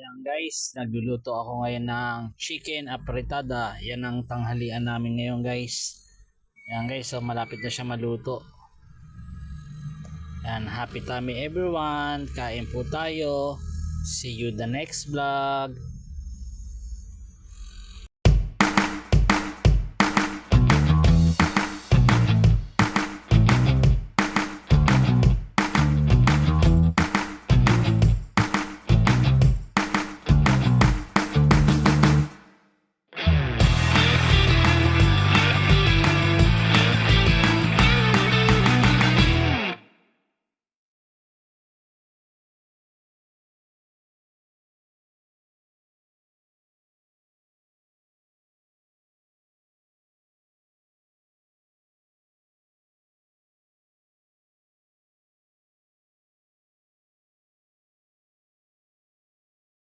Yan guys, nagluluto ako ngayon ng chicken apretada. Yan ang tanghalian namin ngayon guys. Yan guys, so malapit na siya maluto. Yan, happy tummy everyone. Kain po tayo. See you the next vlog.